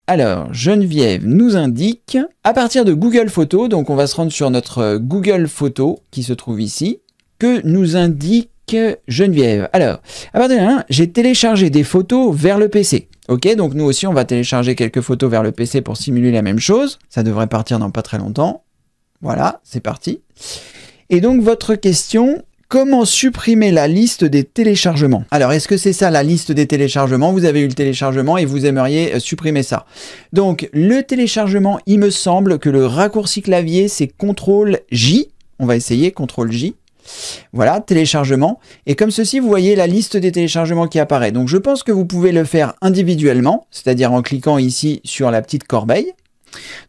Alors, Geneviève nous indique, à partir de Google Photos, donc on va se rendre sur notre Google Photos qui se trouve ici, que nous indique Geneviève. Alors, à partir de là, j'ai téléchargé des photos vers le PC. Ok, donc nous aussi, on va télécharger quelques photos vers le PC pour simuler la même chose. Ça devrait partir dans pas très longtemps. Voilà, c'est parti. Et donc, votre question... Comment supprimer la liste des téléchargements? Alors, est-ce que c'est ça la liste des téléchargements? Vous avez eu le téléchargement et vous aimeriez supprimer ça. Donc, le téléchargement, il me semble que le raccourci clavier, c'est CTRL-J. On va essayer, CTRL-J. Voilà, téléchargement. Et comme ceci, vous voyez la liste des téléchargements qui apparaît. Donc, je pense que vous pouvez le faire individuellement, c'est-à-dire en cliquant ici sur la petite corbeille.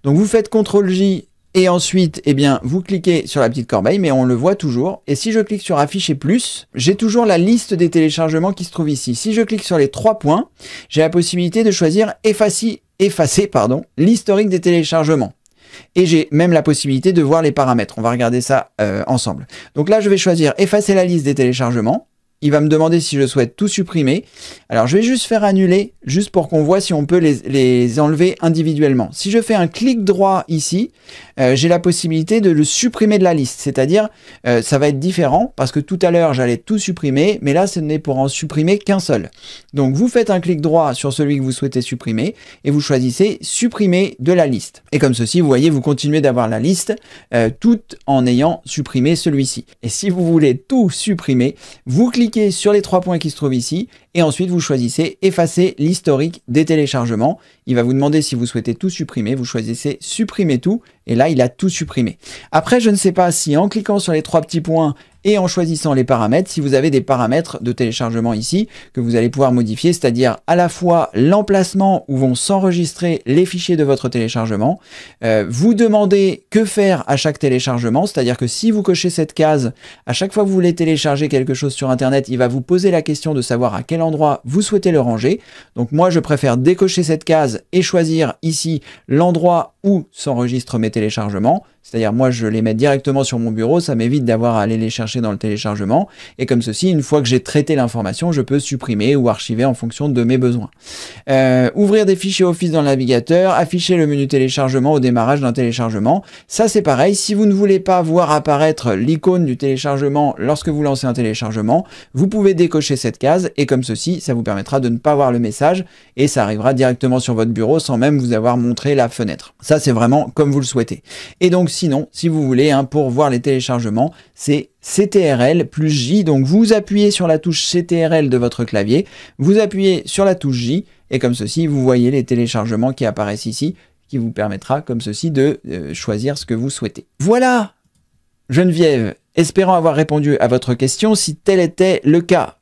Donc, vous faites CTRL-J. Et ensuite, eh bien, vous cliquez sur la petite corbeille, mais on le voit toujours. Et si je clique sur afficher plus, j'ai toujours la liste des téléchargements qui se trouve ici. Si je clique sur les 3 points, j'ai la possibilité de choisir effacer l'historique des téléchargements. Et j'ai même la possibilité de voir les paramètres. On va regarder ça ensemble. Donc là, je vais choisir effacer la liste des téléchargements. Il va me demander si je souhaite tout supprimer. Alors, je vais juste faire annuler, juste pour qu'on voit si on peut les enlever individuellement. Si je fais un clic droit ici, j'ai la possibilité de le supprimer de la liste. C'est-à-dire, ça va être différent parce que tout à l'heure, j'allais tout supprimer, mais là, ce n'est pour en supprimer qu'un seul. Donc, vous faites un clic droit sur celui que vous souhaitez supprimer et vous choisissez supprimer de la liste. Et comme ceci, vous voyez, vous continuez d'avoir la liste tout en ayant supprimé celui-ci. Et si vous voulez tout supprimer, vous cliquez sur les 3 points qui se trouvent ici et ensuite vous choisissez effacer l'historique des téléchargements. Il va vous demander si vous souhaitez tout supprimer, vous choisissez supprimer tout et là il a tout supprimé. Après je ne sais pas si en cliquant sur les 3 petits points et en choisissant les paramètres, si vous avez des paramètres de téléchargement ici que vous allez pouvoir modifier, c'est-à-dire à la fois l'emplacement où vont s'enregistrer les fichiers de votre téléchargement, vous demandez que faire à chaque téléchargement, c'est-à-dire que si vous cochez cette case, à chaque fois que vous voulez télécharger quelque chose sur Internet, il va vous poser la question de savoir à quel endroit vous souhaitez le ranger. Donc moi, je préfère décocher cette case et choisir ici l'endroit où s'enregistrent mes téléchargements. C'est-à-dire, moi, je les mets directement sur mon bureau, ça m'évite d'avoir à aller les chercher dans le téléchargement. Et comme ceci, une fois que j'ai traité l'information, je peux supprimer ou archiver en fonction de mes besoins. Ouvrir des fichiers Office dans le navigateur, afficher le menu téléchargement au démarrage d'un téléchargement. Ça, c'est pareil. Si vous ne voulez pas voir apparaître l'icône du téléchargement lorsque vous lancez un téléchargement, vous pouvez décocher cette case. Et comme ceci, ça vous permettra de ne pas voir le message et ça arrivera directement sur votre bureau sans même vous avoir montré la fenêtre. Ça, c'est vraiment comme vous le souhaitez. Et donc, sinon, si vous voulez, pour voir les téléchargements, c'est CTRL plus J. Donc, vous appuyez sur la touche CTRL de votre clavier, vous appuyez sur la touche J, et comme ceci, vous voyez les téléchargements qui apparaissent ici, qui vous permettra, comme ceci, de choisir ce que vous souhaitez. Voilà, Geneviève, espérant avoir répondu à votre question, si tel était le cas.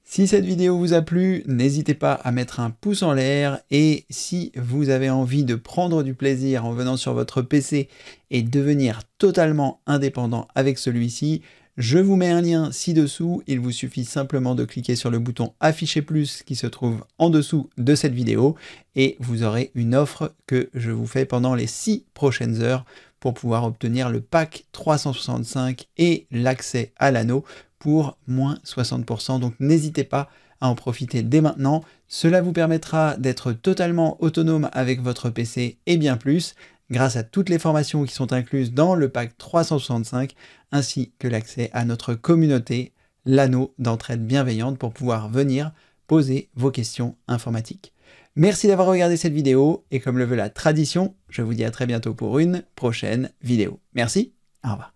Si cette vidéo vous a plu, n'hésitez pas à mettre un pouce en l'air et si vous avez envie de prendre du plaisir en venant sur votre PC et devenir totalement indépendant avec celui-ci, je vous mets un lien ci-dessous. Il vous suffit simplement de cliquer sur le bouton afficher plus qui se trouve en dessous de cette vidéo et vous aurez une offre que je vous fais pendant les 6 prochaines heures pour pouvoir obtenir le pack 365 et l'accès à l'anneau pour moins 60%. Donc n'hésitez pas à en profiter dès maintenant. Cela vous permettra d'être totalement autonome avec votre PC et bien plus, grâce à toutes les formations qui sont incluses dans le pack 365, ainsi que l'accès à notre communauté, l'anneau d'entraide bienveillante pour pouvoir venir poser vos questions informatiques. Merci d'avoir regardé cette vidéo et comme le veut la tradition, je vous dis à très bientôt pour une prochaine vidéo. Merci, au revoir.